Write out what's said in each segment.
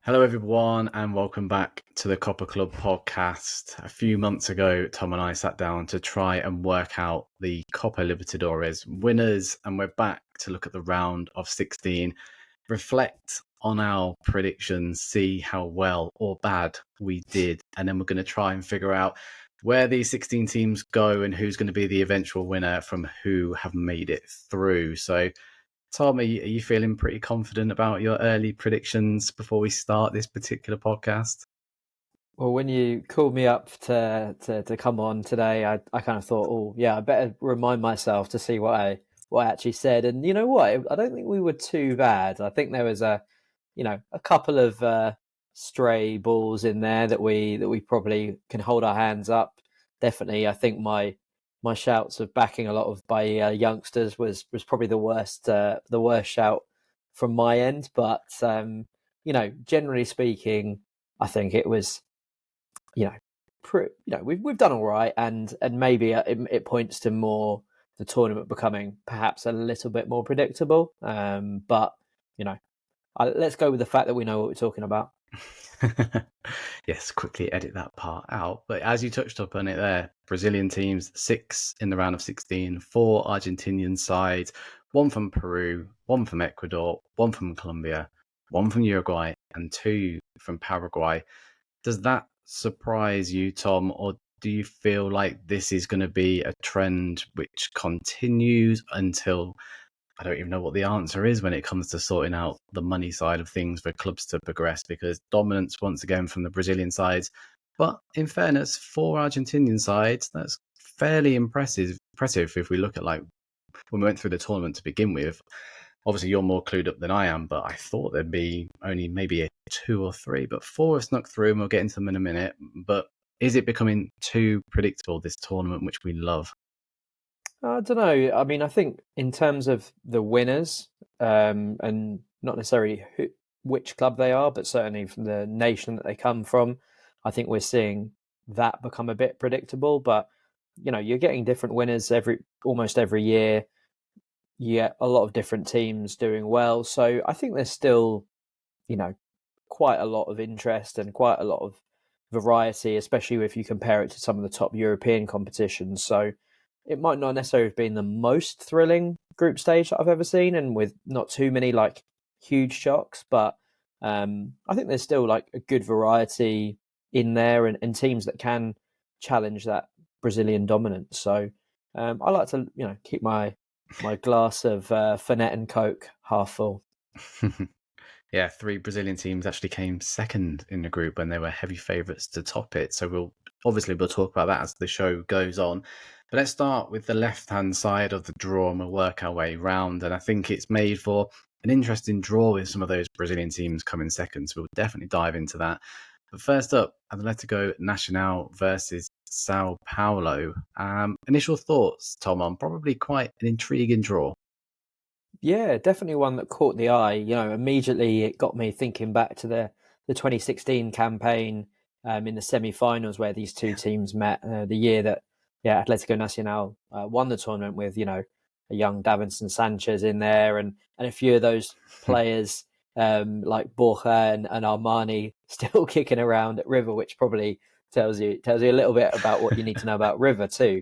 Hello, everyone, and welcome back to the Copper Club podcast. A few months ago, Tom and I sat down to try and work out the Copa Libertadores winners, and we're back to look at the round of 16, reflect on our predictions, see how well or bad we did, and then we're going to try and figure out where these 16 teams go and who's going to be the eventual winner from who have made it through. So, Tom, are you feeling pretty confident about your early predictions before we start this particular podcast? Well, when you called me up to come on today, I kind of thought, oh yeah, I better remind myself to see what I actually said. And you know what? I don't think we were too bad. I think there was a couple of stray balls in there that we probably can hold our hands up. Definitely, I think my shouts of backing a lot of by youngsters was probably the worst shout from my end. But generally speaking, I think it was we've done all right, and maybe it points to more the tournament becoming perhaps a little bit more predictable. But let's go with the fact that we know what we're talking about. Yes, quickly edit that part out. But as you touched upon it there, Brazilian teams, 6 in the round of 16, 4 Argentinian sides, 1 from Peru, 1 from Ecuador, 1 from Colombia, 1 from Uruguay, and 2 from Paraguay. Does that surprise you, Tom, or do you feel like this is going to be a trend which continues until I don't even know what the answer is when it comes to sorting out the money side of things for clubs to progress? Because dominance once again from the Brazilian sides, but in fairness, 4 Argentinian sides, that's fairly impressive. If we look at like when we went through the tournament to begin with. Obviously, you're more clued up than I am, but I thought there'd be only maybe a 2 or 3, but 4 have snuck through, and we'll get into them in a minute. But is it becoming too predictable, this tournament, which we love? I don't know. I mean, I think in terms of the winners, and not necessarily which club they are, but certainly from the nation that they come from, I think we're seeing that become a bit predictable. But you're getting different winners almost every year. You get a lot of different teams doing well, so I think there's still, you know, quite a lot of interest and quite a lot of variety, especially if you compare it to some of the top European competitions. So it might not necessarily have been the most thrilling group stage that I've ever seen, and with not too many like huge shocks, but I think there's still like a good variety in there, and teams that can challenge that Brazilian dominance. So I like to keep my glass of Fernet and Coke half full. Yeah, 3 Brazilian teams actually came second in the group when they were heavy favourites to top it. So we'll talk about that as the show goes on. But let's start with the left-hand side of the draw and we'll work our way round. And I think it's made for an interesting draw with some of those Brazilian teams coming second. So we'll definitely dive into that. But first up, Atletico Nacional versus Sao Paulo. Initial thoughts, Tom, on probably quite an intriguing draw. Yeah, definitely one that caught the eye. Immediately it got me thinking back to the 2016 campaign in the semi-finals where these two teams met. The year that Atletico Nacional won the tournament with a young Davinson Sanchez in there, and a few of those players like Borja and Armani still kicking around at River, which probably tells you a little bit about what you need to know about River too.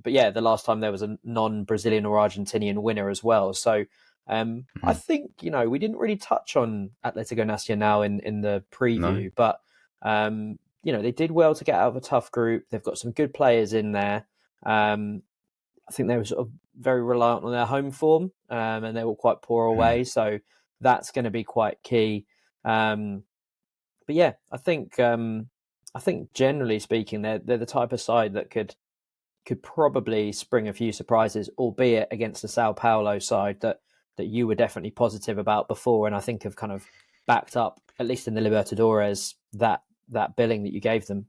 But yeah, the last time there was a non-Brazilian or Argentinian winner as well. So I think we didn't really touch on Atletico Nacional in the preview, No? but they did well to get out of a tough group. They've got some good players in there. I think they were sort of very reliant on their home form, and they were quite poor away. So that's going to be quite key. But yeah, I think generally speaking, they're the type of side that could probably spring a few surprises, albeit against the Sao Paulo side that you were definitely positive about before, and I think have kind of backed up, at least in the Libertadores, that billing that you gave them.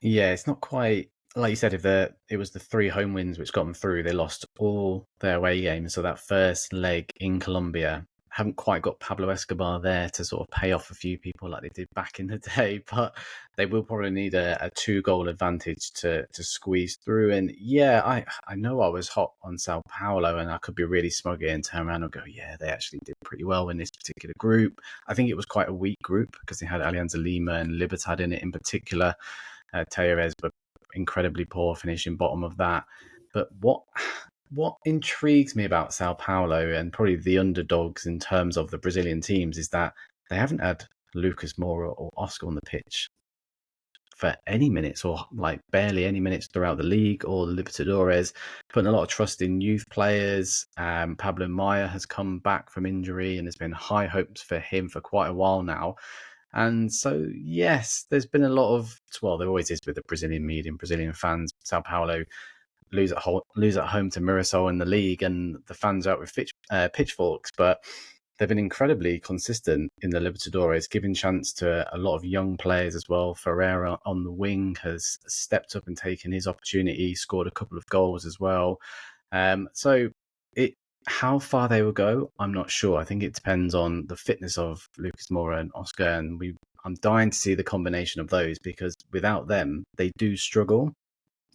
Yeah, it's not quite like you said. If it was the 3 home wins which got them through, they lost all their away games. So that first leg in Colombia haven't quite got Pablo Escobar there to sort of pay off a few people like they did back in the day, but they will probably need a 2-goal advantage to squeeze through. And yeah, I know I was hot on Sao Paulo, and I could be really smug here and turn around and go, yeah, they actually did pretty well in this particular group. I think it was quite a weak group because they had Alianza Lima and Libertad in it in particular. Talleres were incredibly poor, finishing bottom of that. But what intrigues me about Sao Paulo and probably the underdogs in terms of the Brazilian teams is that they haven't had Lucas Moura or Oscar on the pitch for any minutes, or like barely any minutes throughout the league or the Libertadores, putting a lot of trust in youth players. Pablo Maya has come back from injury and there's been high hopes for him for quite a while now. And so, yes, there's been a lot of, well, there always is with the Brazilian media and Brazilian fans. Sao Paulo lose at home to Mirassol in the league, and the fans out with pitchforks. But they've been incredibly consistent in the Libertadores, giving chance to a lot of young players as well. Ferreira on the wing has stepped up and taken his opportunity, scored a couple of goals as well. So how far they will go, I'm not sure. I think it depends on the fitness of Lucas Moura and Oscar, and I'm dying to see the combination of those, because without them, they do struggle.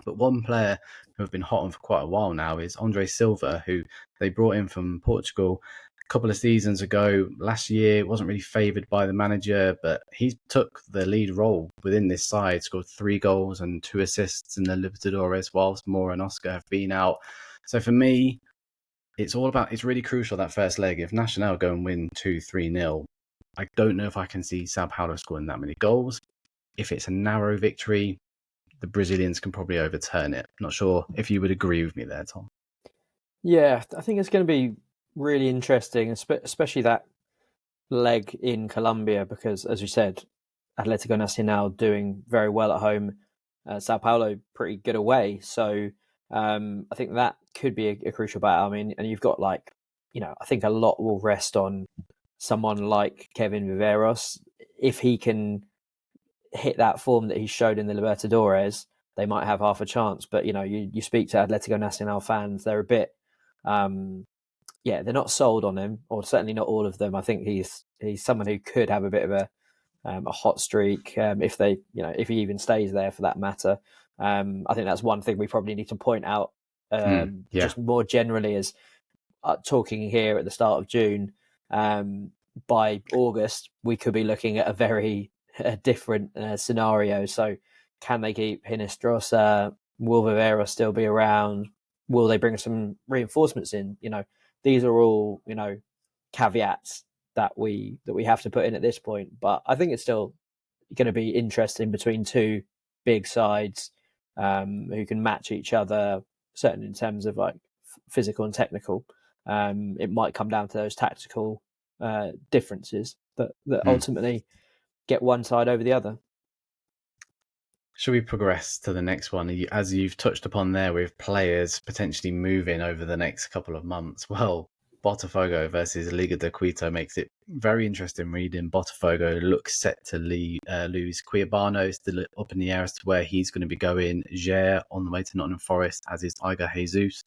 But one player who have been hot on for quite a while now is Andre Silva, who they brought in from Portugal a couple of seasons ago. Last year wasn't really favoured by the manager, but he took the lead role within this side, scored 3 goals and 2 assists in the Libertadores, whilst Moura and Oscar have been out. So for me, it's really crucial that first leg. If Nacional go and win 2-3-0, I don't know if I can see Sao Paulo scoring that many goals. If it's a narrow victory, the Brazilians can probably overturn it. Not sure if you would agree with me there, Tom. Yeah, I think it's going to be really interesting, especially that leg in Colombia, because, as you said, Atletico Nacional doing very well at home, Sao Paulo pretty good away. So I think that could be a crucial battle. I mean, and you've got I think a lot will rest on someone like Kevin Viveros. If he can hit that form that he showed in the Libertadores, they might have half a chance. But you speak to Atletico Nacional fans, they're a bit, they're not sold on him, or certainly not all of them. I think he's someone who could have a bit of a hot streak if he even stays there, for that matter. I think that's one thing we probably need to point out, just more generally, as talking here at the start of June. By August, we could be looking at a very different scenario. So, can they keep Hinestrosa? Will Vivera still be around? Will they bring some reinforcements in? These are all caveats that we have to put in at this point. But I think it's still going to be interesting between two big sides who can match each other, certainly in terms of physical and technical. It might come down to those tactical differences that ultimately get one side over the other. Should we progress to the next one? As you've touched upon there, with players potentially moving over the next couple of months, well, Botafogo versus Liga de Quito makes it very interesting reading. Botafogo looks set to lose Cuiabano, still up in the air as to where he's going to be going. Ger on the way to Nottingham Forest, as is Iger Jesus.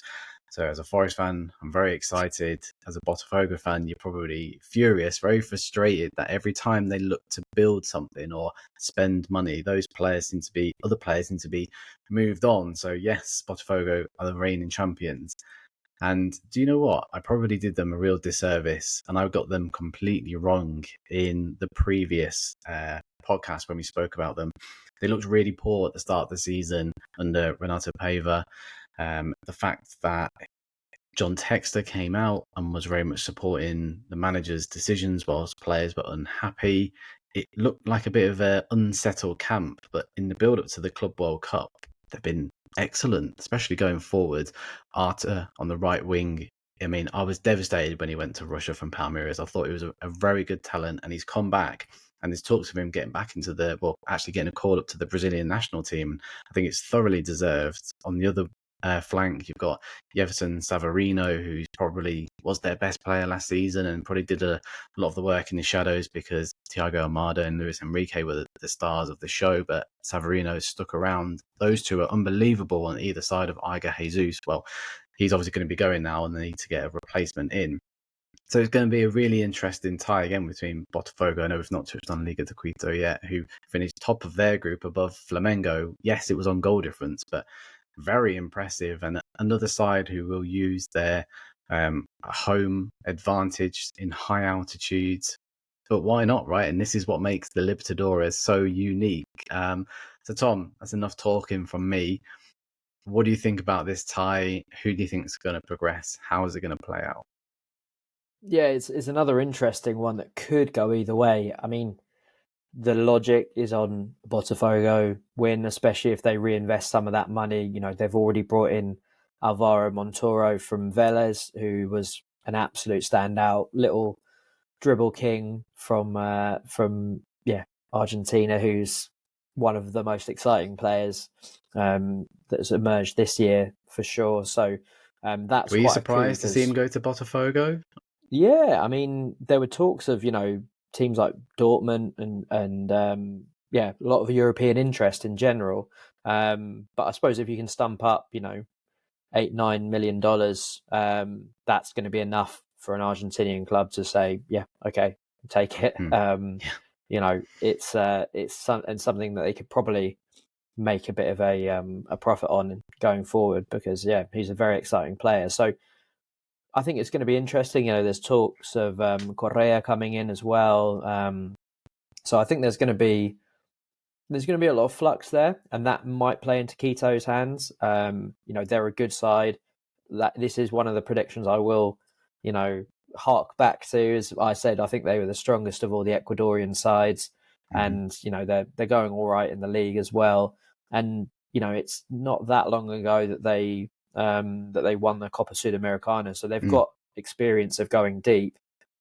So as a Forest fan, I'm very excited. As a Botafogo fan, you're probably furious, very frustrated that every time they look to build something or spend money, other players seem to be moved on. So yes, Botafogo are the reigning champions. And do you know what? I probably did them a real disservice, and I got them completely wrong in the previous podcast when we spoke about them. They looked really poor at the start of the season under Renato Paiva. The fact that John Textor came out and was very much supporting the manager's decisions whilst players were unhappy. It looked like a bit of an unsettled camp, but in the build-up to the Club World Cup, they've been excellent, especially going forward. Arta on the right wing. I mean, I was devastated when he went to Russia from Palmeiras. I thought he was a very good talent, and he's come back. And there's talks of him getting back into actually getting a call up to the Brazilian national team. I think it's thoroughly deserved. On the other flank, you've got Jefferson Savarino, who probably was their best player last season and probably did a lot of the work in the shadows because Thiago Almada and Luis Enrique were the stars of the show, but Savarino stuck around. Those two are unbelievable on either side of Iger Jesus. Well, he's obviously going to be going now and they need to get a replacement in. So it's going to be a really interesting tie again between Botafogo. I know we've not touched on Liga de Quito yet, who finished top of their group above Flamengo. Yes, it was on goal difference, but very impressive. And another side who will use their home advantage in high altitudes. But why not, right? And this is what makes the Libertadores so unique. So, Tom, that's enough talking from me. What do you think about this tie? Who do you think is going to progress? How is it going to play out? Yeah, it's another interesting one that could go either way. I mean, the logic is on Botafogo win, especially if they reinvest some of that money. You know, they've already brought in Alvaro Montoro from Velez, who was an absolute standout, little dribble king from Argentina, who's one of the most exciting players that's emerged this year for sure. So that's Were you quite a coup surprised to see him because go to Botafogo? yeah, I mean, there were talks of teams like Dortmund and a lot of European interest in general. But I suppose if you can stump up, $8-9 million, that's going to be enough for an Argentinian club to say, yeah, okay, take it. Hmm. Yeah. It's something that they could probably make a bit of a profit on going forward because yeah, he's a very exciting player. So I think it's going to be interesting. There's talks of Correa coming in as well. So I think there's going to be a lot of flux there, and that might play into Quito's hands. They're a good side. That this is one of the predictions I will, hark back to. As I said, I think they were the strongest of all the Ecuadorian sides, Mm-hmm. and they're going all right in the league as well. And it's not that long ago that they won the Copa Sudamericana, so they've got experience of going deep.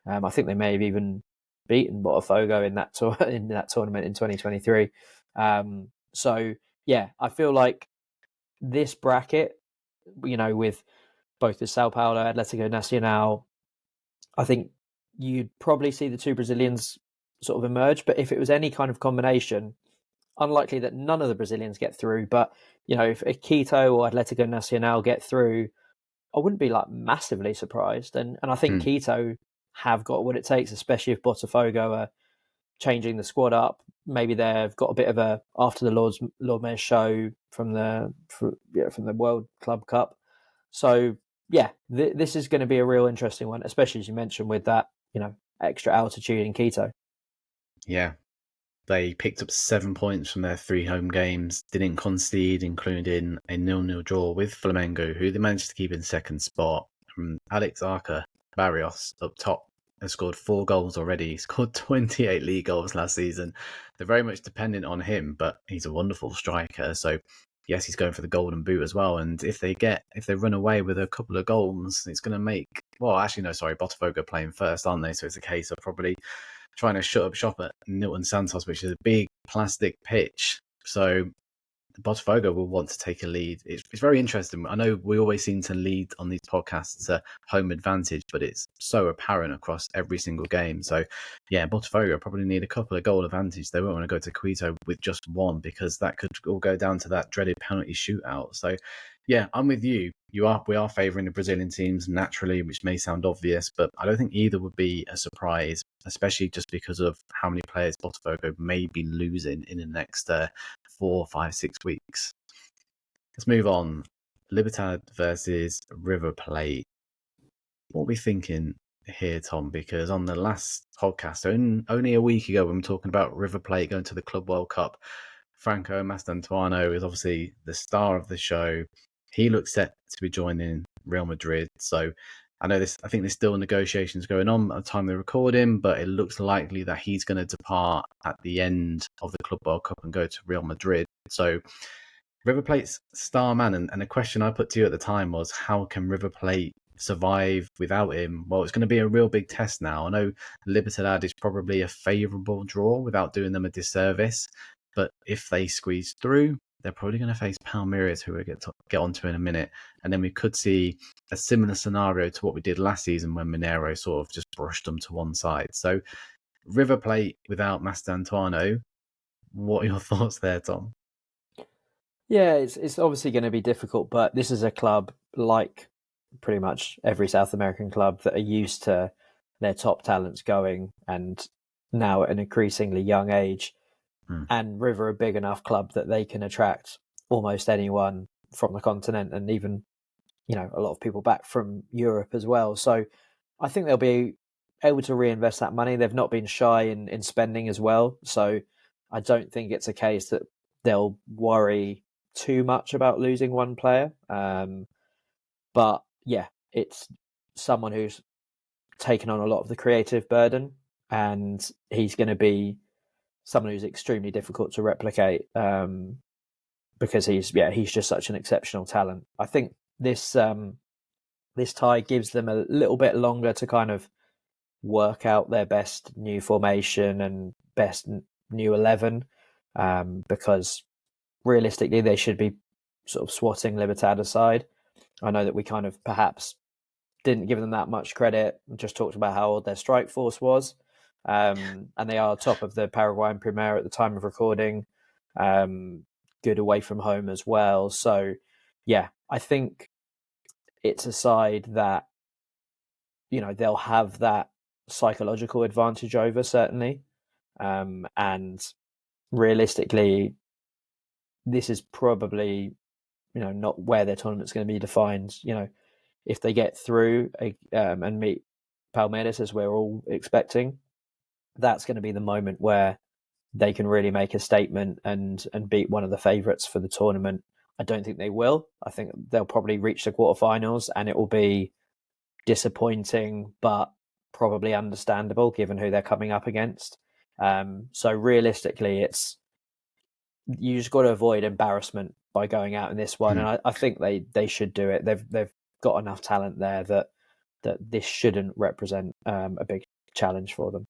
I think they may have even beaten Botafogo in that in that tournament in 2023. So yeah, I feel like this bracket, with both the Sao Paulo, Atletico Nacional, I think you'd probably see the two Brazilians sort of emerge. But if it was any kind of combination, unlikely that none of the Brazilians get through. But if Quito or Atletico Nacional get through, I wouldn't be like massively surprised. And I think Quito have got what it takes, especially if Botafogo are changing the squad up. Maybe they've got a bit of a after the Lord Mayor's show from the World Club Cup. So yeah, this is going to be a real interesting one, especially as you mentioned with that extra altitude in Quito. Yeah. They picked up 7 points from their 3 home games, didn't concede, including a 0-0 draw with Flamengo, who they managed to keep in second spot. Alex Arca Barrios up top has scored 4 goals already. He scored 28 league goals last season. They're very much dependent on him, but he's a wonderful striker. So yes, he's going for the golden boot as well. And if they run away with a couple of goals, it's going to make, well, actually, no, sorry, Botafogo playing first, aren't they? So it's a case of probably trying to shut up shop at Nilton Santos, which is a big plastic pitch. So Botafogo will want to take a lead. It's very interesting. I know we always seem to lead on these podcasts to home advantage, but it's so apparent across every single game. So yeah, Botafogo probably need a couple of goal advantage. They won't want to go to Quito with just one because that could all go down to that dreaded penalty shootout. So yeah, I'm with you. We are favouring the Brazilian teams naturally, which may sound obvious, but I don't think either would be a surprise, especially just because of how many players Botafogo may be losing in the next 4, 5, 6 weeks. Let's move on. Libertad versus River Plate. What are we thinking here, Tom? Because on the last podcast, only a week ago, when we were talking about River Plate going to the Club World Cup, Franco Mastantuono is obviously the star of the show. He looks set to be joining Real Madrid. So I think there's still negotiations going on at the time they're recording, but it looks likely that he's going to depart at the end of the Club World Cup and go to Real Madrid. So River Plate's star man, and the question I put to you at the time was, how can River Plate survive without him? Well, it's going to be a real big test now. I know Libertad is probably a favourable draw without doing them a disservice, but if they squeeze through, they're probably going to face Palmeiras, who we'll get onto in a minute. And then we could see a similar scenario to what we did last season when Mineiro sort of just brushed them to one side. So River Plate without Mastantuono, what are your thoughts there, Tom? Yeah, it's obviously going to be difficult, but this is a club like pretty much every South American club that are used to their top talents going, and now at an increasingly young age. And River a big enough club that they can attract almost anyone from the continent, and even, a lot of people back from Europe as well. So I think they'll be able to reinvest that money. They've not been shy in spending as well. So I don't think it's a case that they'll worry too much about losing one player. But yeah, it's someone who's taken on a lot of the creative burden, and he's going to be someone who's extremely difficult to replicate, because he's just such an exceptional talent. I think this tie gives them a little bit longer to kind of work out their best new formation and best new 11, because realistically they should be sort of swatting Libertad aside. I know that we kind of perhaps didn't give them that much credit, just talked about how old their strike force was, and they are top of the Paraguayan Primera at the time of recording, good away from home as well. So yeah, I think it's a side that, they'll have that psychological advantage over, certainly. And realistically, this is probably, not where their tournament's going to be defined. If they get through and meet Palmeiras, as we're all expecting, that's going to be the moment where they can really make a statement and beat one of the favourites for the tournament. I don't think they will. I think they'll probably reach the quarterfinals, and it will be disappointing, but probably understandable given who they're coming up against. So realistically, you just got to avoid embarrassment by going out in this one, and I think they should do it. They've got enough talent there that this shouldn't represent a big challenge for them.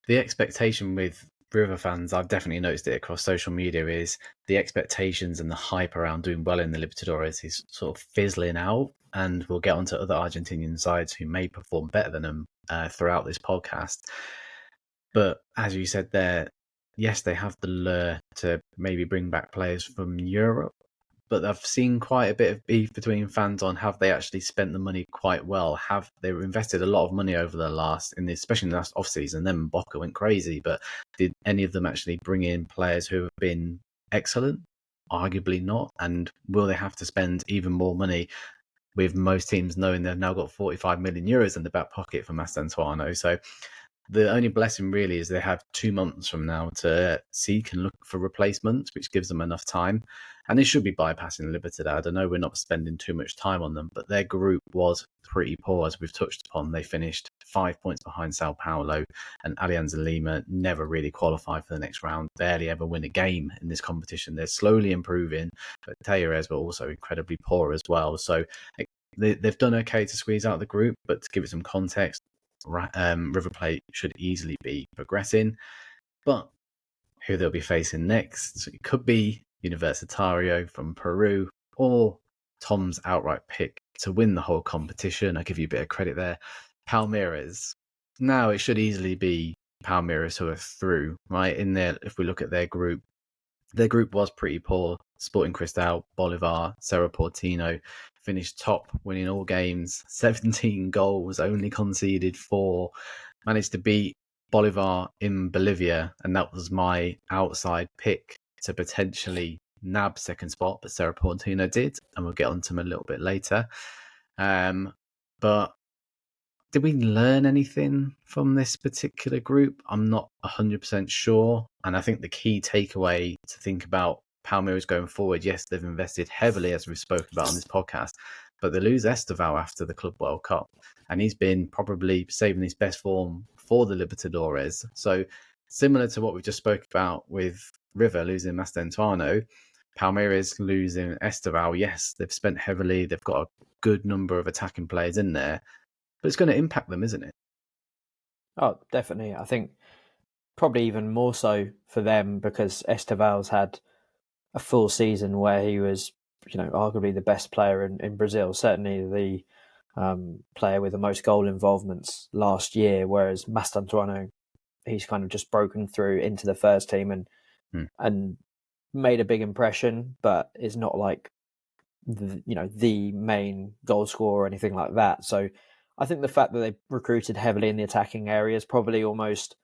The expectation with River fans, I've definitely noticed it across social media, is the expectations and the hype around doing well in the Libertadores is sort of fizzling out, and we'll get onto other Argentinian sides who may perform better than them throughout this podcast. But as you said there, yes, they have the lure to maybe bring back players from Europe, but I've seen quite a bit of beef between fans on have they actually spent the money quite well? Have they invested a lot of money over the especially in the last off season? Then Boca went crazy, but did any of them actually bring in players who have been excellent? Arguably not. And will they have to spend even more money, with most teams knowing they've now got 45 million euros in the back pocket for Mastantuono? So the only blessing really is they have 2 months from now to seek and look for replacements, which gives them enough time. And they should be bypassing Libertad. I know we're not spending too much time on them, but their group was pretty poor, as we've touched upon. They finished 5 points behind Sao Paulo, and Alianza Lima never really qualified for the next round, barely ever win a game in this competition. They're slowly improving, but Talleres were also incredibly poor as well. So they've done okay to squeeze out the group, but to give it some context, River Plate should easily be progressing. But who they'll be facing next, it could be Universitario from Peru, or Tom's outright pick to win the whole competition. I'll give you a bit of credit there, Palmeiras. Now it should easily be Palmeiras who are through, right? If we look at their group was pretty poor. Sporting Cristal, Bolivar, Cerro Porteno finished top, winning all games. 17 goals, only conceded 4. Managed to beat Bolivar in Bolivia, and that was my outside pick to potentially nab second spot, but Cerro Porteno did, and we'll get onto them a little bit later. But did we learn anything from this particular group? I'm not 100% sure. And I think the key takeaway to think about Palmeiras going forward, yes, they've invested heavily, as we've spoken about on this podcast, but they lose Esteval after the Club World Cup. And he's been probably saving his best form for the Libertadores. So similar to what we just spoke about with River losing Mastantuono, Palmeiras losing Esteval. Yes, they've spent heavily. They've got a good number of attacking players in there. But it's going to impact them, isn't it? Oh, definitely. I think probably even more so for them, because Esteval's had a full season where he was, arguably the best player in Brazil, certainly the player with the most goal involvements last year, whereas Mastantuono, he's kind of just broken through into the first team and made a big impression, but is not like the main goal scorer or anything like that. So I think the fact that they recruited heavily in the attacking areas probably almost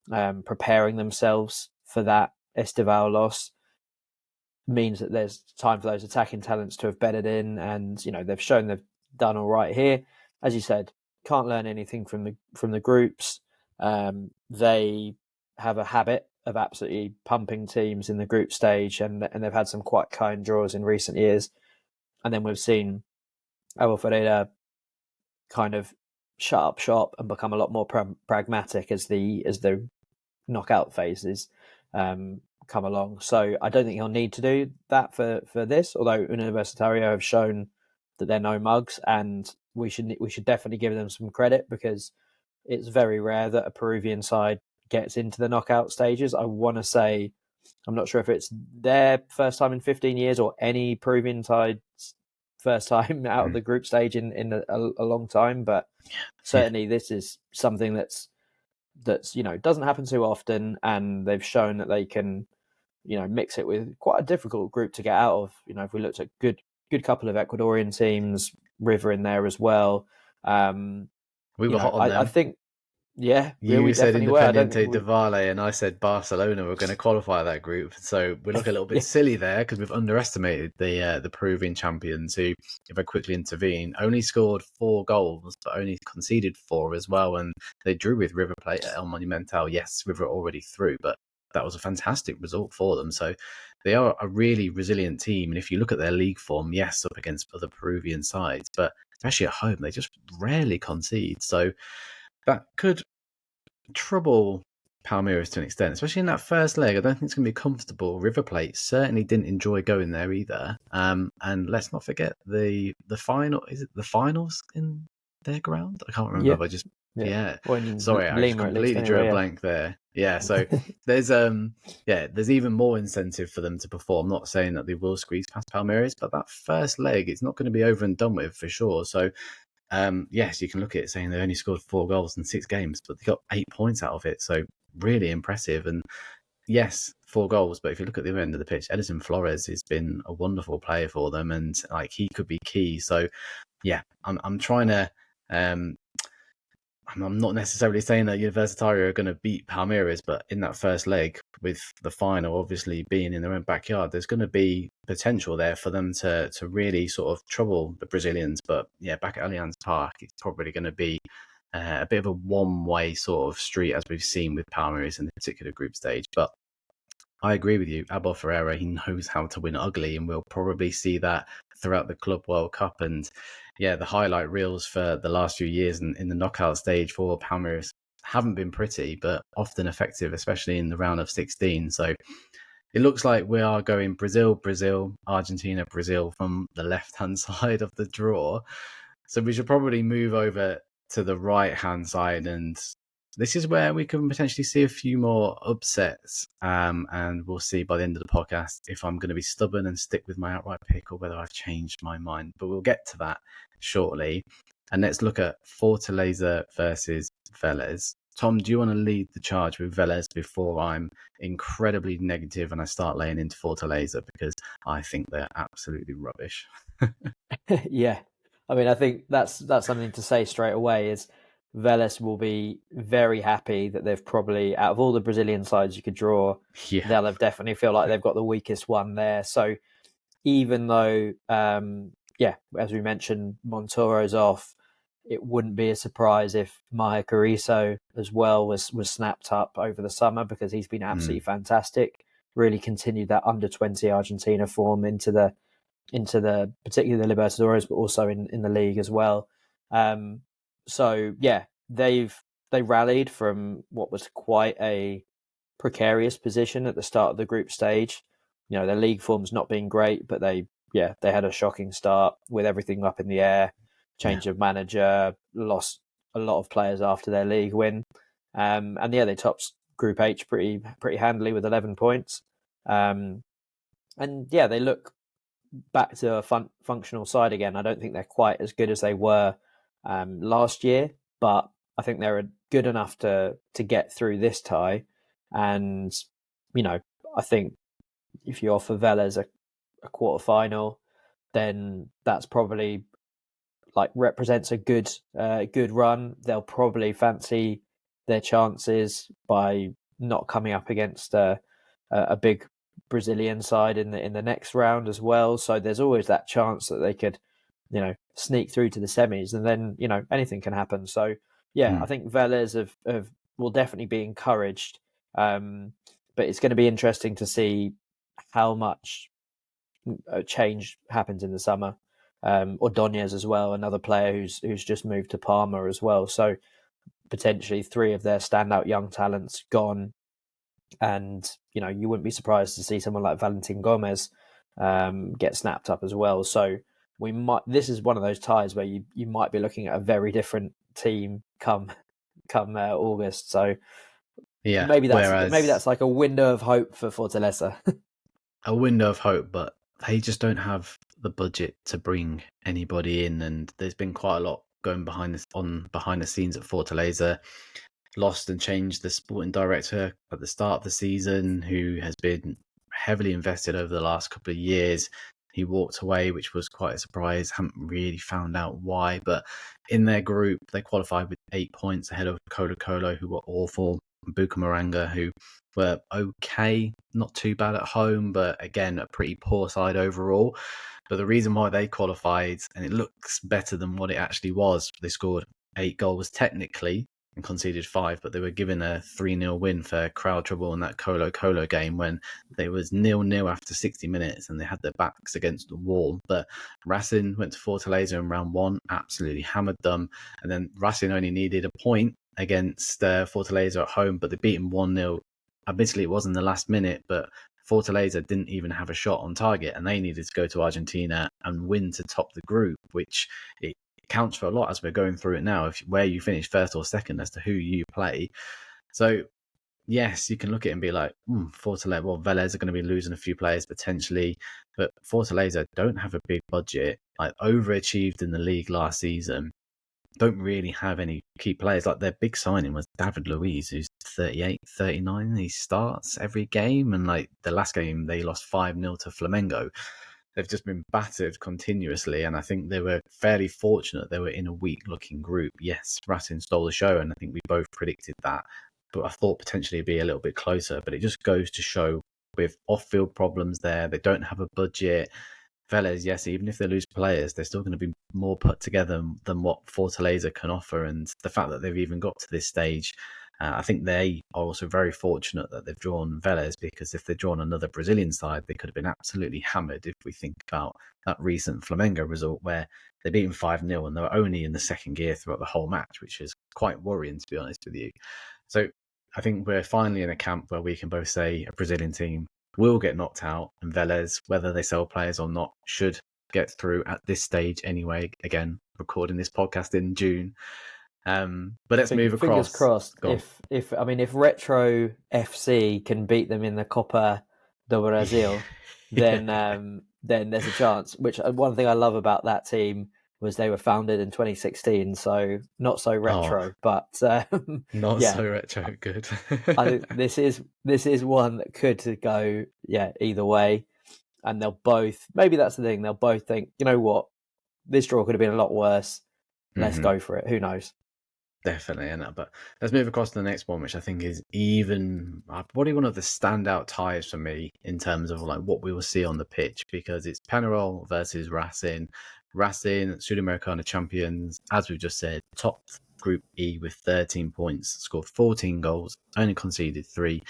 preparing themselves for that Estival loss means that there's time for those attacking talents to have bedded in, and they've shown they've done all right here. As you said, can't learn anything from the groups. They have a habit of absolutely pumping teams in the group stage, and they've had some quite kind draws in recent years. And then we've seen Abel Ferreira kind of shut up shop and become a lot more pragmatic as the knockout phases come along. So I don't think he'll need to do that for this. Although Universitario have shown that they're no mugs, and we should definitely give them some credit, because it's very rare that a Peruvian side gets into the knockout stages. I want to say, I'm not sure if it's their first time in 15 years or any Peruvian side's first time out of the group stage in a long time, but certainly this is something that's doesn't happen too often, and they've shown that they can mix it with quite a difficult group to get out of. If we looked at good couple of Ecuadorian teams, River in there as well. We were hot on them. I think, yeah, You we said definitely were. I don't think Independiente de Valle, and I said Barcelona were going to qualify that group. So we look a little bit silly there because we've underestimated the Peruvian champions, who, if I quickly intervene, only scored 4 goals, but only conceded 4 as well. And they drew with River Plate at El Monumental. Yes, River already through, but that was a fantastic result for them. So they are a really resilient team. And if you look at their league form, yes, up against other Peruvian sides, but especially at home, they just rarely concede. So that could trouble Palmeiras to an extent, especially in that first leg. I don't think it's going to be comfortable. River Plate certainly didn't enjoy going there either. And let's not forget the final. Is it the finals in their ground? I can't remember. yeah. Well, Sorry, I just Lima, at least, completely drew anyway, a blank there. Yeah, so there's even more incentive for them to perform. Not saying that they will squeeze past Palmeiras, but that first leg, it's not going to be over and done with for sure. So yes, you can look at it saying they only scored 4 goals in 6 games, but they got 8 points out of it. So really impressive. And yes, 4 goals, but if you look at the other end of the pitch, Edison Flores has been a wonderful player for them, and like he could be key. So yeah, I'm trying to. I'm not necessarily saying that Universitario are going to beat Palmeiras, but in that first leg, with the final obviously being in their own backyard, there's going to be potential there for them to really sort of trouble the Brazilians. But yeah, back at Allianz Park, it's probably going to be a bit of a one-way sort of street, as we've seen with Palmeiras in the particular group stage. But I agree with you. Abel Ferreira, he knows how to win ugly, and we'll probably see that throughout the Club World Cup. And yeah, the highlight reels for the last few years in the knockout stage for Palmeiras haven't been pretty, but often effective, especially in the round of 16. So it looks like we are going Brazil, Brazil, Argentina, Brazil from the left-hand side of the draw. So we should probably move over to the right-hand side, and this is where we can potentially see a few more upsets, and we'll see by the end of the podcast if I'm going to be stubborn and stick with my outright pick or whether I've changed my mind. But we'll get to that shortly. And let's look at Fortaleza versus Velez. Tom, do you want to lead the charge with Velez before I'm incredibly negative and I start laying into Fortaleza, because I think they're absolutely rubbish? Yeah, I mean, I think that's something to say straight away. Is Velez will be very happy that they've probably, out of all the Brazilian sides you could draw, they'll have definitely feel like they've got the weakest one there. So even though, as we mentioned, Montoro's off, it wouldn't be a surprise if Maher Carrizo as well was snapped up over the summer, because he's been absolutely fantastic. Really continued that under 20 Argentina form into the particularly the Libertadores, but also in the league as well. So yeah, they rallied from what was quite a precarious position at the start of the group stage. Their league form's not been great, but they had a shocking start with everything up in the air. Change of manager, lost a lot of players after their league win, and they topped Group H pretty handily with 11 points. And they look back to a functional side again. I don't think they're quite as good as they were last year, but I think they're good enough to get through this tie. And I think if you offer Velez a quarter final, then that's probably represents a good run, they'll probably fancy their chances by not coming up against a big Brazilian side in the next round as well. So there's always that chance that they could, sneak through to the semis, and then anything can happen. So I think Velez will definitely be encouraged, but it's going to be interesting to see how much change happens in the summer. Ordonez as well, another player who's just moved to Parma as well. So potentially 3 of their standout young talents gone, and you wouldn't be surprised to see someone like Valentin Gomez get snapped up as well. So this is one of those ties where you might be looking at a very different team come August. So maybe that's like a window of hope for Fortaleza. A window of hope, but they just don't have the budget to bring anybody in, and there's been quite a lot going behind the scenes at Fortaleza. Lost and changed the sporting director at the start of the season, who has been heavily invested over the last couple of years. He walked away, which was quite a surprise. Haven't really found out why, but in their group, they qualified with 8 points ahead of Colo-Colo, who were awful, Bucaramanga, who were okay, not too bad at home, but again, a pretty poor side overall. But the reason why they qualified, and it looks better than what it actually was, they scored 8 goals technically and conceded 5, but they were given a 3-0 win for crowd trouble in that Colo-Colo game when they was 0-0 after 60 minutes and they had their backs against the wall. But Racing went to Fortaleza in round 1, absolutely hammered them, and then Racing only needed a point against Fortaleza at home, but they beat them 1-0. Admittedly, it was in the last minute, but Fortaleza didn't even have a shot on target, and they needed to go to Argentina and win to top the group, which it counts for a lot as we're going through it now, where you finish first or second as to who you play. So yes, you can look at it and be like, Fortaleza, well, Velez are going to be losing a few players potentially, but Fortaleza don't have a big budget, like overachieved in the league last season, don't really have any key players. Like their big signing was David Luiz, who's 38, 39. He starts every game, and like the last game they lost 5-0 to Flamengo. They've just been battered continuously, and I think they were fairly fortunate they were in a weak-looking group. Yes, Racing stole the show, and I think we both predicted that, but I thought potentially it'd be a little bit closer. But it just goes to show with off-field problems there, they don't have a budget. Velez, yes, even if they lose players, they're still going to be more put together than what Fortaleza can offer. And the fact that they've even got to this stage, I think they are also very fortunate that they've drawn Velez, because if they'd drawn another Brazilian side, they could have been absolutely hammered if we think about that recent Flamengo result where they beat them 5-0 and they were only in the second gear throughout the whole match, which is quite worrying, to be honest with you. So I think we're finally in a camp where we can both say a Brazilian team will get knocked out, and Velez, whether they sell players or not, should get through at this stage anyway. Again, recording this podcast in June. But let's move across. Fingers crossed. If Retro FC can beat them in the Copa do Brasil, then there's a chance. Which one thing I love about that team was they were founded in 2016, so not so retro, but not so retro. Good. I think this is one that could go either way, and they'll both. Maybe that's the thing. They'll both think, you know what, this draw could have been a lot worse. Let's go for it. Who knows? Definitely, but let's move across to the next one, which I think is even probably one of the standout ties for me in terms of like what we will see on the pitch, because it's Penarol versus Racing. Racing, Sudamericana champions, as we've just said, top Group E with 13 points, scored 14 goals, only conceded 3.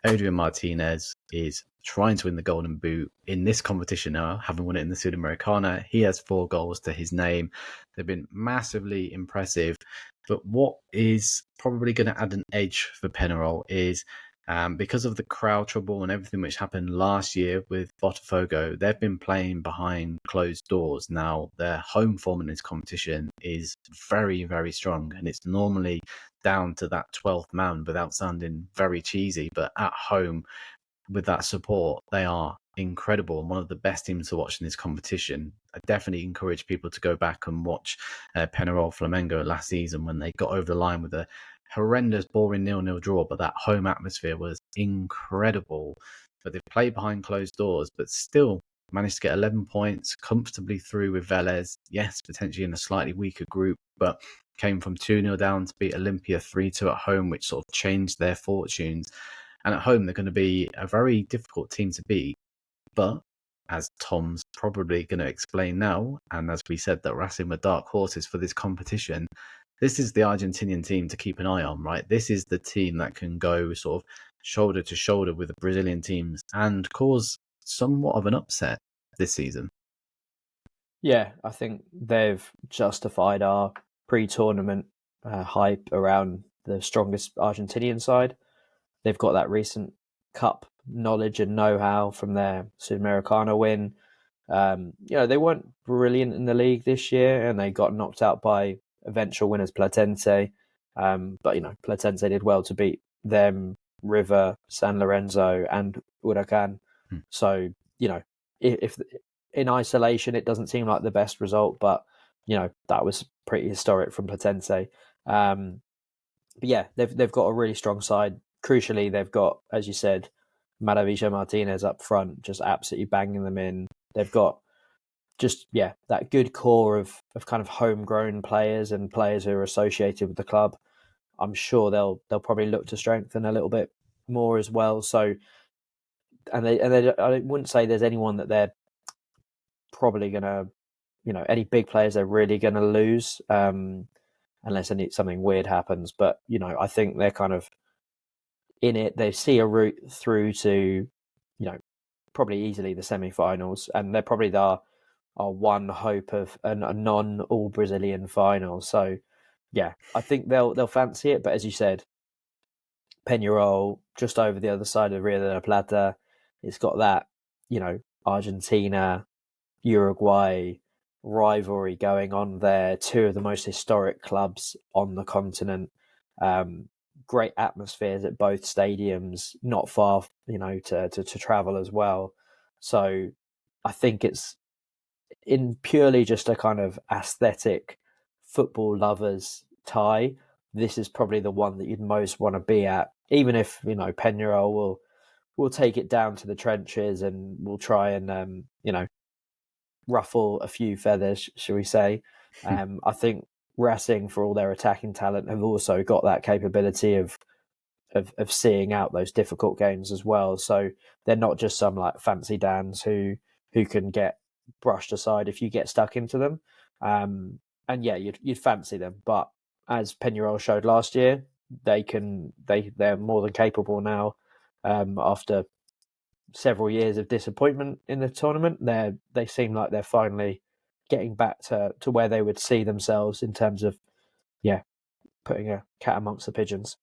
Adrian Martinez is trying to win the Golden Boot in this competition now, having won it in the Sudamericana. He has 4 goals to his name. They've been massively impressive. But what is probably going to add an edge for Penarol is because of the crowd trouble and everything which happened last year with Botafogo, they've been playing behind closed doors. Now, their home form in this competition is very, very strong, and it's normally down to that 12th man, without sounding very cheesy, but at home with that support, they are incredible and one of the best teams to watch in this competition. I definitely encourage people to go back and watch Penarol Flamengo last season when they got over the line with a horrendous, boring 0-0 draw, but that home atmosphere was incredible. But they've played behind closed doors, but still managed to get 11 points comfortably through with Velez. Yes, potentially in a slightly weaker group, but came from 2-0 down to beat Olympia 3-2 at home, which sort of changed their fortunes. And at home, they're going to be a very difficult team to beat. But as Tom's probably going to explain now, and as we said that Racing were dark horses for this competition, this is the Argentinian team to keep an eye on, right? This is the team that can go sort of shoulder to shoulder with the Brazilian teams and cause somewhat of an upset this season. Yeah, I think they've justified our pre-tournament hype around the strongest Argentinian side. They've got that recent cup knowledge and know-how from their Sudamericana win. They weren't brilliant in the league this year, and they got knocked out by eventual winners Platense. But Platense did well to beat them, River, San Lorenzo, and Huracan. So if in isolation it doesn't seem like the best result, but that was pretty historic from Platense. But yeah, they've got a really strong side. Crucially, they've got, as you said, Maravilla Martinez up front, just absolutely banging them in. They've got that good core of kind of homegrown players and players who are associated with the club. I'm sure they'll probably look to strengthen a little bit more as well. So, and I wouldn't say there's anyone that they're probably gonna, any big players they're really gonna lose, unless something weird happens. But I think they're kind of in it. They see a route through to, probably easily the semi-finals, and they're probably our one hope of a non-all Brazilian final. So, yeah, I think they'll fancy it. But as you said, Penarol just over the other side of Rio de la Plata. It's got that, Argentina, Uruguay rivalry going on there. Two of the most historic clubs on the continent. Great atmospheres at both stadiums, not far, to travel as well. So I think it's in purely just a kind of aesthetic football lovers tie. This is probably the one that you'd most want to be at, even if Penarol will take it down to the trenches and will try and ruffle a few feathers, shall we say. I think Racing, for all their attacking talent, have also got that capability of seeing out those difficult games as well. So they're not just some like fancy Dans who can get brushed aside if you get stuck into them. And yeah, you'd fancy them, but as Penarol showed last year, they're more than capable now. After several years of disappointment in the tournament, they seem like they're finally getting back to where they would see themselves in terms of putting a cat amongst the pigeons.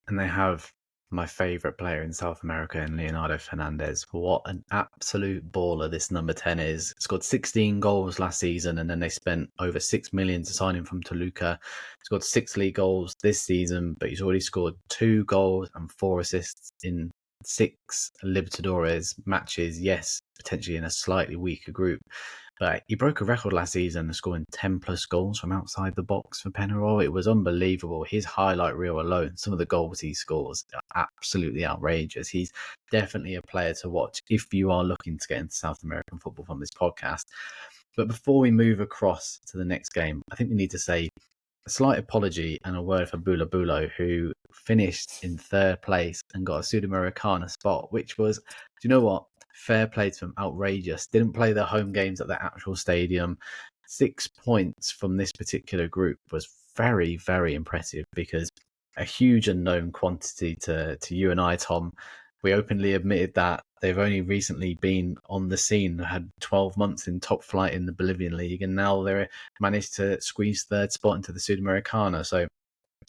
And they have my favourite player in South America in Leonardo Fernandez. What an absolute baller this number 10 is. Scored 16 goals last season, and then they spent over 6 million to sign him from Toluca. Scored 6 league goals this season, but he's already scored 2 goals and 4 assists in 6 Libertadores matches. Yes, potentially in a slightly weaker group. But he broke a record last season, scoring 10 plus goals from outside the box for Penarol. It was unbelievable. His highlight reel alone, some of the goals he scores are absolutely outrageous. He's definitely a player to watch if you are looking to get into South American football from this podcast. But before we move across to the next game, I think we need to say a slight apology and a word for Bula Bulo, who finished in 3rd place and got a Sudamericana spot, which was, do you know what? Fair play to them, outrageous. Didn't play their home games at the actual stadium. 6 points from this particular group was very, very impressive, because a huge unknown quantity to you and I, Tom. We openly admitted that they've only recently been on the scene, had 12 months in top flight in the Bolivian league, and now they're managed to squeeze 3rd spot into the Sudamericana. So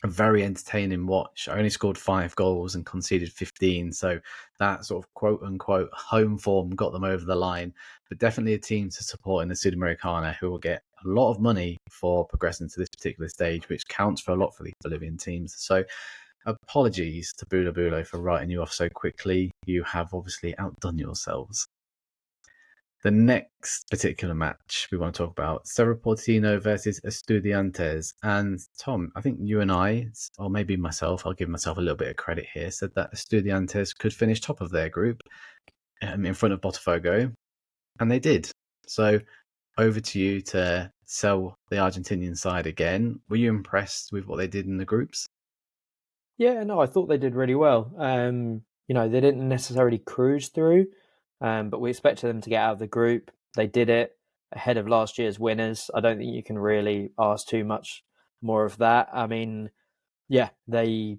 a very entertaining watch. I only scored 5 goals and conceded 15. So that sort of quote unquote home form got them over the line. But definitely a team to support in the Sudamericana, who will get a lot of money for progressing to this particular stage, which counts for a lot for these Bolivian teams. So apologies to Bula Bulo for writing you off so quickly. You have obviously outdone yourselves. The next particular match we want to talk about, Cerro Porteno versus Estudiantes. And Tom, I think you and I, or maybe myself, I'll give myself a little bit of credit here, said that Estudiantes could finish top of their group in front of Botafogo. And they did. So over to you to sell the Argentinian side again. Were you impressed with what they did in the groups? Yeah, no, I thought they did really well. They didn't necessarily cruise through, but we expected them to get out of the group. They did it ahead of last year's winners. I don't think you can really ask too much more of that. I mean, yeah, they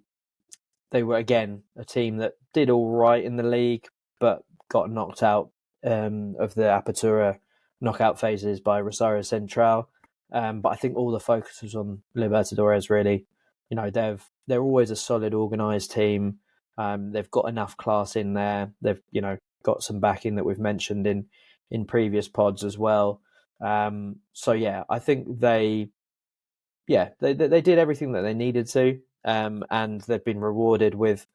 were again a team that did all right in the league, but got knocked out of the Apertura knockout phases by Rosario Central. But I think all the focus was on Libertadores. Really, they're always a solid, organised team. They've got enough class in there. They've got some backing that we've mentioned in previous pods as well. So yeah, I think they did everything that they needed to, and they've been rewarded with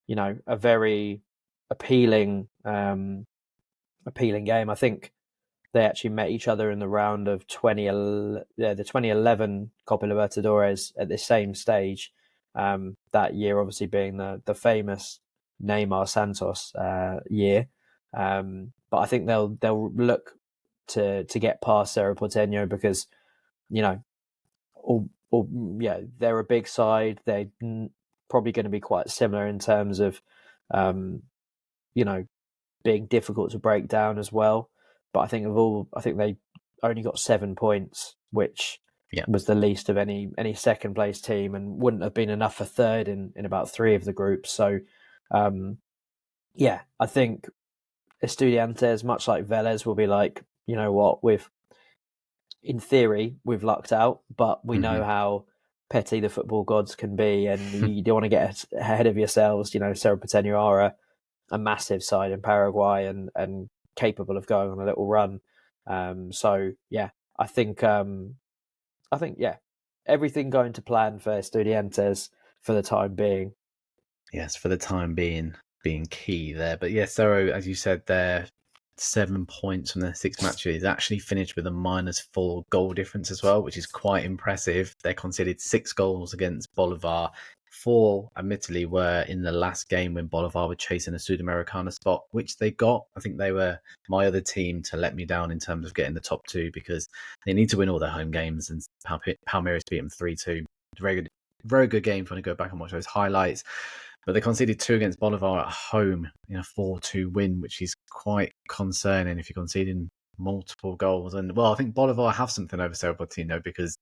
a very appealing game. I think they actually met each other in the round of the 2011 Copa Libertadores at the same stage. That year, obviously, being the famous Neymar Santos year. But I think they'll look to get past Cerro Porteno because they're a big side. They're probably going to be quite similar in terms of being difficult to break down as well. But I think they only got 7 points, which was the least of any second place team, and wouldn't have been enough for third in about 3 of the groups. So, I think Estudiantes, much like Velez, will be like, you know what, in theory we've lucked out, but we know how petty the football gods can be, and you don't want to get ahead of yourselves. Cerro Porteño are a massive side in Paraguay and capable of going on a little run. I think everything going to plan for Estudiantes for the time being. Yes, for the time being key there. But yeah, Cerro, as you said, they're 7 points from their 6 matches. Actually finished with a -4 goal difference as well, which is quite impressive. They conceded 6 goals against Bolivar. 4, admittedly, were in the last game when Bolivar were chasing a Sudamericana spot, which they got. I think they were my other team to let me down in terms of getting the top 2 because they need to win all their home games, and Palmeiras beat them 3-2. Very good game if you want to go back and watch those highlights. But they conceded 2 against Bolivar at home in a 4-2 win, which is quite concerning if you're conceding multiple goals. And, well, I think Bolivar have something over Cerro Porteño because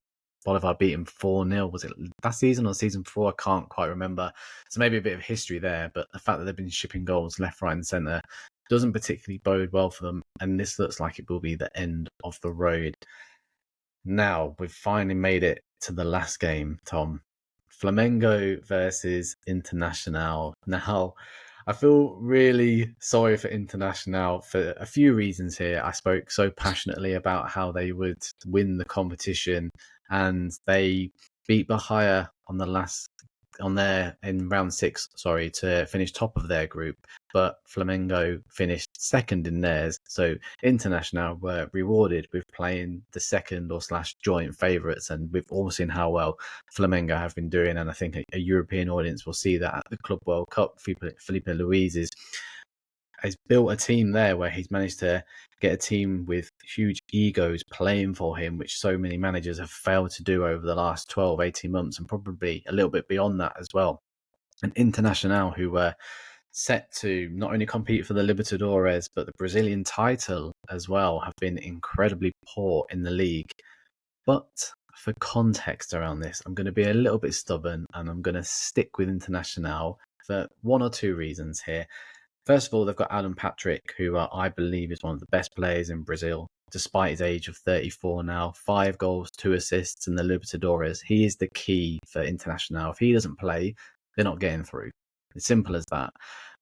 Bolivar beat him 4-0. Was it last season or season 4? I can't quite remember. So maybe a bit of history there. But the fact that they've been shipping goals left, right and centre doesn't particularly bode well for them. And this looks like it will be the end of the road. Now, we've finally made it to the last game, Tom. Flamengo versus Internacional. Now, I feel really sorry for Internacional for a few reasons here. I spoke so passionately about how they would win the competition, and they beat Bahia in round 6, to finish top of their group. But Flamengo finished second in theirs. So Internacional were rewarded with playing the second or / joint favourites. And we've all seen how well Flamengo have been doing. And I think a European audience will see that at the Club World Cup. Felipe Luis has built a team there where he's managed to get a team with huge egos playing for him, which so many managers have failed to do over the last 12, 18 months and probably a little bit beyond that as well. And Internacional, who were set to not only compete for the Libertadores, but the Brazilian title as well, have been incredibly poor in the league. But for context around this, I'm going to be a little bit stubborn and I'm going to stick with Internacional for 1 or 2 reasons here. First of all, they've got Alan Patrick, who I believe is one of the best players in Brazil, despite his age of 34 now. 5 goals, 2 assists in the Libertadores. He is the key for Internacional. If he doesn't play, they're not getting through. It's simple as that.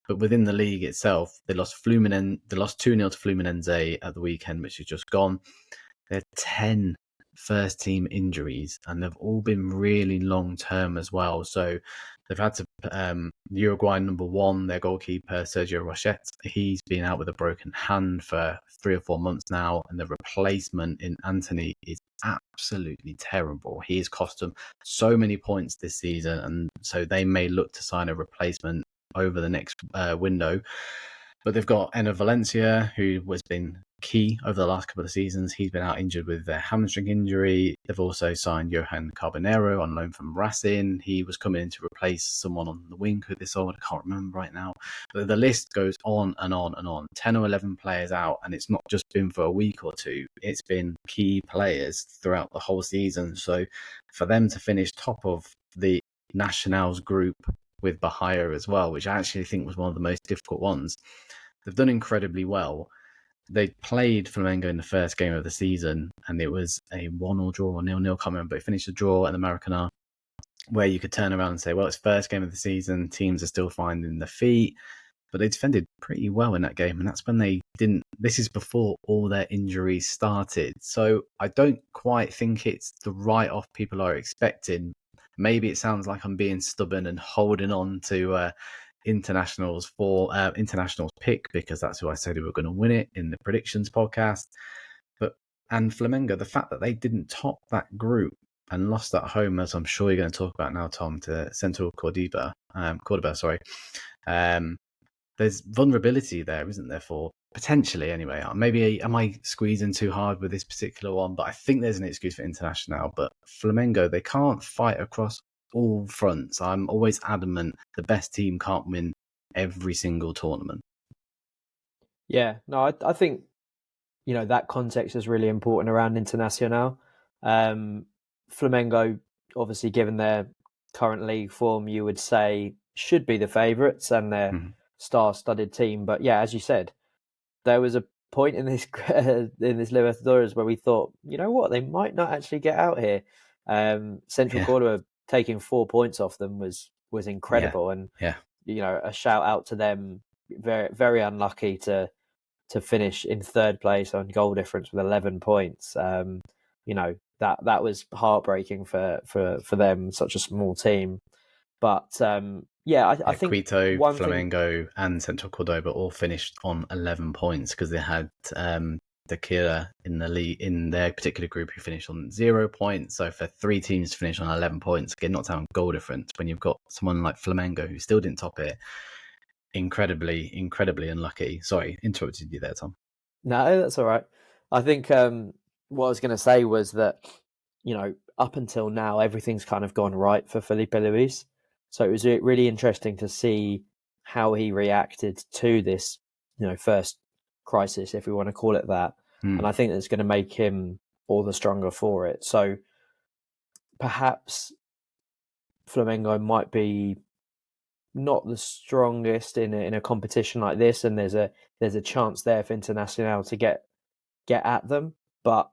But within the league itself, they lost 2-0 to Fluminense at the weekend, which is just gone. They had 10 first team injuries, and they've all been really long term as well. So they've had to Uruguay number 1, their goalkeeper Sergio Rochette. He's been out with a broken hand for 3 or 4 months now, and the replacement in Anthony is absolutely terrible. He has cost them so many points this season, and so they may look to sign a replacement over the next window. But they've got Enner Valencia, who has been key over the last couple of seasons. He's been out injured with their hamstring injury. They've also signed Johan Carbonero on loan from Racing. He was coming in to replace someone on the wing who they sold. I can't remember right now. But the list goes on and on and on. 10 or 11 players out, and it's not just been for a week or two. It's been key players throughout the whole season. So for them to finish top of the Nacional's group with Bahia as well, which I actually think was one of the most difficult ones, they've done incredibly well. They played Flamengo in the first game of the season, and it was a 1-1 draw or 0-0, can't remember, but it finished a draw at the Maracanã, where you could turn around and say, well, it's first game of the season, teams are still finding their feet, but they defended pretty well in that game, and that's when they didn't. This is before all their injuries started, so I don't quite think it's the write-off people are expecting. Maybe it sounds like I'm being stubborn and holding on to International's pick because that's who I said who were going to win it in the predictions podcast. And Flamengo, the fact that they didn't top that group and lost at home, as I'm sure you're going to talk about now, Tom, to Central Cordoba, there's vulnerability there, isn't there, for potentially anyway. Maybe am I squeezing too hard with this particular one? But I think there's an excuse for Internacional. But Flamengo, they can't fight across all fronts. I'm always adamant the best team can't win every single tournament. Yeah, no, I think, that context is really important around Internacional. Flamengo, obviously, given their current league form, you would say should be the favourites and their star-studded team. But yeah, as you said, there was a point in this Libertadores where we thought, you know what, they might not actually get out here. Central Cordoba taking 4 points off them was incredible, and a shout out to them. Very, very unlucky to finish in third place on goal difference with 11 points. That was heartbreaking for them, such a small team. But I think Quito, Flamengo, and Central Cordoba all finished on 11 points because they had the Kira in the league in their particular group who finished on 0 points. So for 3 teams to finish on 11 points, get knocked out on goal difference when you've got someone like Flamengo who still didn't top it. Incredibly unlucky. Sorry, interrupted you there, Tom. No, that's all right. I think what I was going to say was that, up until now, everything's kind of gone right for Felipe Luis. So it was really interesting to see how he reacted to this, first crisis, if we want to call it that. And I think it's going to make him all the stronger for it. So perhaps Flamengo might be not the strongest in a competition like this, and there's a chance there for Internacional to get at them. But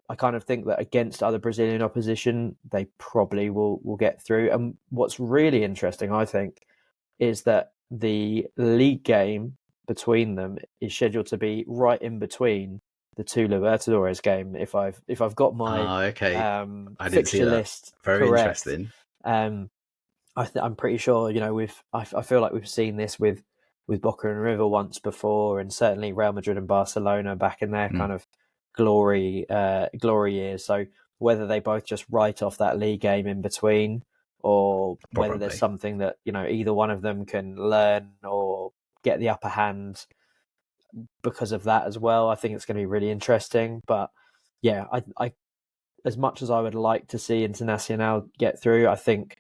I kind of think that against other Brazilian opposition, they probably will get through. And what's really interesting, I think, is that the league game between them is scheduled to be right in between the 2 Libertadores game. If I've got my fixture list very correct. Interesting. I'm pretty sure, I feel like we've seen this with Boca and River once before, and certainly Real Madrid and Barcelona back in their kind of glory years. So whether they both just write off that league game in between, or whether there's something that, either one of them can learn or get the upper hand because of that as well, I think it's going to be really interesting. But yeah, I as much as I would like to see Internacional get through, I think,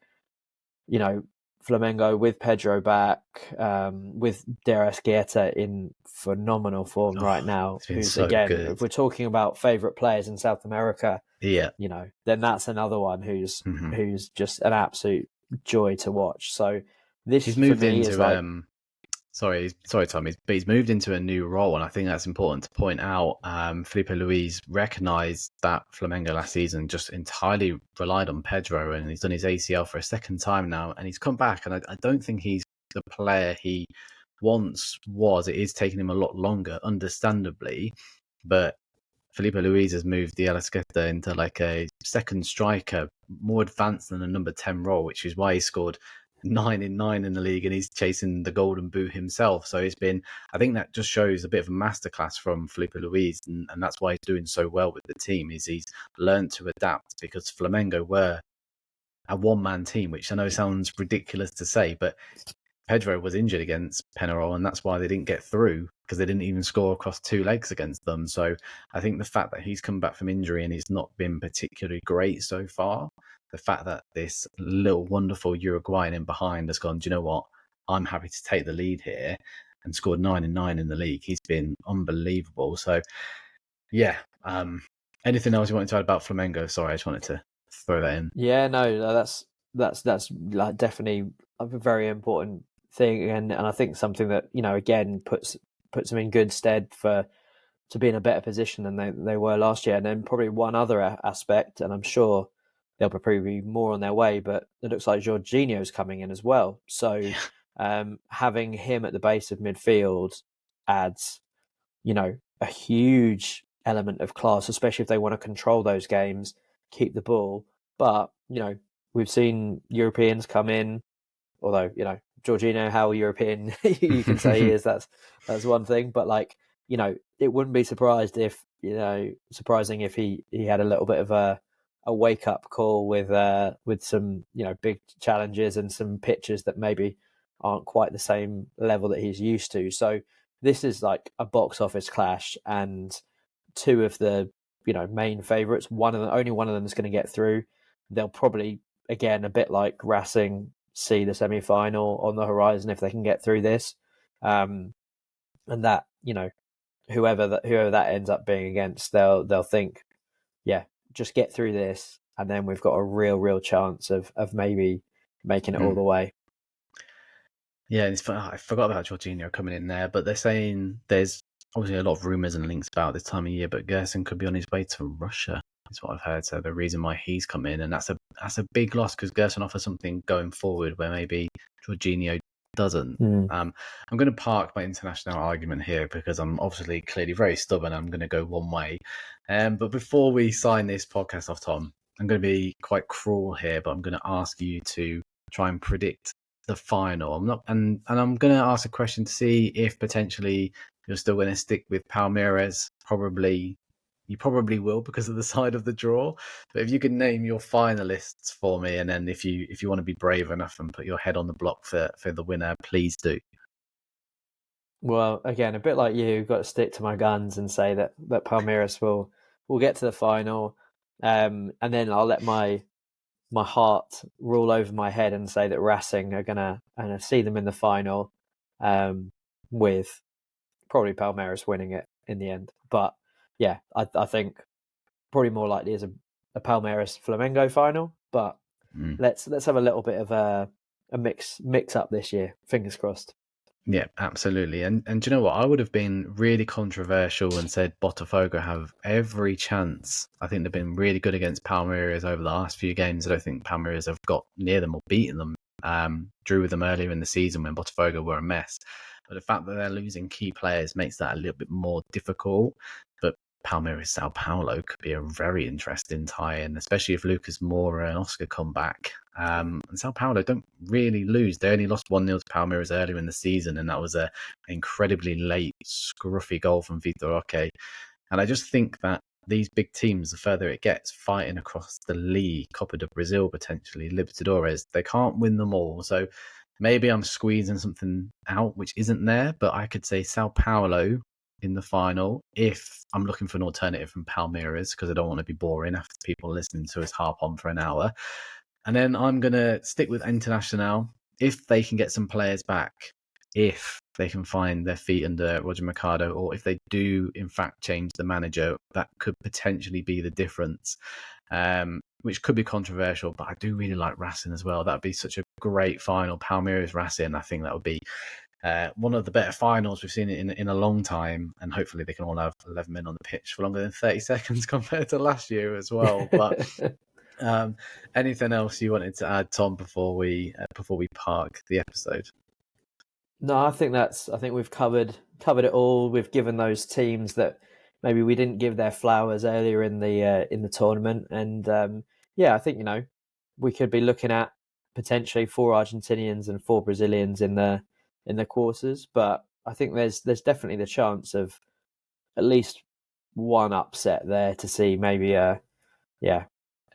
Flamengo with Pedro back, with De Arrascaeta in phenomenal form right now, who's so again, good. If we're talking about favourite players in South America, then that's another one who's just an absolute joy to watch. So this he's moved for me into is like, sorry, Tom, but he's moved into a new role, and I think that's important to point out. Felipe Luis recognised that Flamengo last season just entirely relied on Pedro, and he's done his ACL for a second time now, and he's come back, and I don't think he's the player he once was. It is taking him a lot longer, understandably, but Felipe Luis has moved the Arrascaeta into like a second striker, more advanced than a number 10 role, which is why he scored 9 in 9 in the league, and he's chasing the golden boot himself. So I think that just shows a bit of a masterclass from Felipe Luis, and that's why he's doing so well with the team, is he's learned to adapt, because Flamengo were a one-man team, which I know sounds ridiculous to say, but Pedro was injured against Penarol, and that's why they didn't get through, because they didn't even score across 2 legs against them. So I think the fact that he's come back from injury and he's not been particularly great so far, the fact that this little wonderful Uruguayan in behind has gone, do you know what? I'm happy to take the lead here, and scored 9 and 9 in the league. He's been unbelievable. So yeah. Anything else you wanted to add about Flamengo? Sorry, I just wanted to throw that in. Yeah, no, that's like definitely a very important thing, and I think something that, you know, again puts them in good stead to be in a better position than they were last year. And then probably one other aspect, and I'm sure they'll probably be more on their way, but it looks like Jorginho's coming in as well. So having him at the base of midfield adds, you know, a huge element of class, especially if they want to control those games, keep the ball. But, you know, we've seen Europeans come in, although, you know, Jorginho, how European you can say he is, that's one thing. But like, you know, it wouldn't be surprising if he had a little bit of a wake up call with some, you know, big challenges and some pitches that maybe aren't quite the same level that he's used to. So this is like a box office clash, and two of the, you know, main favourites. Only one of them is going to get through. They'll probably, again, a bit like Racing, see the semi-final on the horizon if they can get through this, and that, you know, whoever that ends up being against, they'll think, yeah, just get through this, and then we've got a real chance of maybe making it all the way. Yeah, I forgot about Jorginho coming in there, but they're saying there's obviously a lot of rumours and links about this time of year, but Gerson could be on his way to Russia, is what I've heard. So the reason why he's come in, and that's a big loss, because Gerson offers something going forward where maybe Jorginho doesn't. I'm going to park my international argument here because I'm obviously clearly very stubborn. I'm going to go one way. But before we sign this podcast off, Tom, I'm going to be quite cruel here, but I'm going to ask you to try and predict the final. I'm going to ask a question to see if potentially you're still going to stick with Palmeiras. You probably will because of the side of the draw. But if you could name your finalists for me, and then if you want to be brave enough and put your head on the block for the winner, please do. Well, again, a bit like you, got to stick to my guns and say that Palmeiras will get to the final, and then I'll let my heart rule over my head and say that Racing are gonna see them in the final, with probably Palmeiras winning it in the end. But yeah, I think probably more likely is a Palmeiras Flamengo final. But let's have a little bit of a mix up this year. Fingers crossed. Yeah, absolutely. And do you know what? I would have been really controversial and said Botafogo have every chance. I think they've been really good against Palmeiras over the last few games. I don't think Palmeiras have got near them or beaten them. Drew with them earlier in the season when Botafogo were a mess. But the fact that they're losing key players makes that a little bit more difficult. But Palmeiras Sao Paulo could be a very interesting tie-in, especially if Lucas Moura and Oscar come back. And Sao Paulo don't really lose. They only lost 1-0 to Palmeiras earlier in the season, and that was an incredibly late, scruffy goal from Vitor Roque. And I just think that these big teams, the further it gets, fighting across the league, Copa do Brazil potentially, Libertadores, they can't win them all. So maybe I'm squeezing something out which isn't there, but I could say Sao Paulo in the final if I'm looking for an alternative from Palmeiras, because I don't want to be boring after people listening to us harp on for an hour. And then I'm going to stick with Internacional if they can get some players back, if they can find their feet under Roger Mercado, or if they do, in fact, change the manager, that could potentially be the difference, which could be controversial. But I do really like Racing as well. That would be such a great final. Palmeiras Racing, I think that would be one of the better finals we've seen in a long time, and hopefully they can all have 11 men on the pitch for longer than 30 seconds compared to last year as well. But anything else you wanted to add, Tom, before we park the episode? No, I think we've covered it all. We've given those teams that maybe we didn't give their flowers earlier in the tournament, and yeah, I think, you know, we could be looking at potentially 4 Argentinians and 4 Brazilians in the quarters, but I think there's definitely the chance of at least one upset there to see maybe an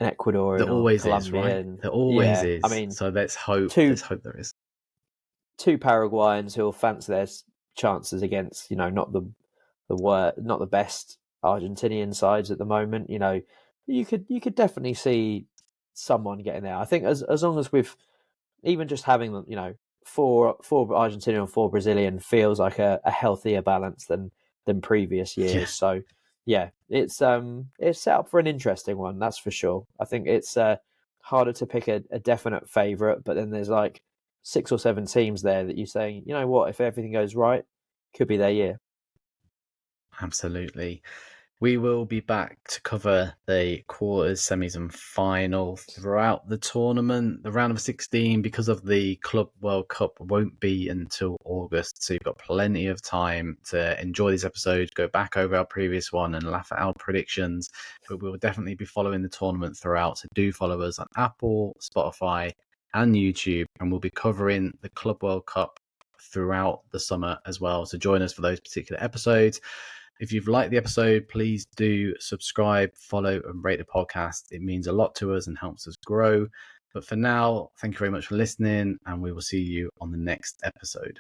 Ecuadorian There or always Colombian. is, right? There always is. I mean, So let's hope. two Let's hope there is two Paraguayans who'll fancy their chances against, not the best Argentinian sides at the moment. You could definitely see someone getting there. I think as long as we've even just having them, four Argentinian and four Brazilian feels like a healthier balance than previous years. Yeah. So yeah, it's set up for an interesting one, that's for sure. I think it's harder to pick a definite favourite, but then there's like 6 or 7 teams there that you say, you know what, if everything goes right, could be their year. Absolutely. We will be back to cover the quarters, semis, and final throughout the tournament. The round of 16, because of the Club World Cup, won't be until August. So you've got plenty of time to enjoy this episode, go back over our previous one and laugh at our predictions. But we'll definitely be following the tournament throughout. So do follow us on Apple, Spotify, and YouTube. And we'll be covering the Club World Cup throughout the summer as well. So join us for those particular episodes. If you've liked the episode, please do subscribe, follow, and rate the podcast. It means a lot to us and helps us grow. But for now, thank you very much for listening, and we will see you on the next episode.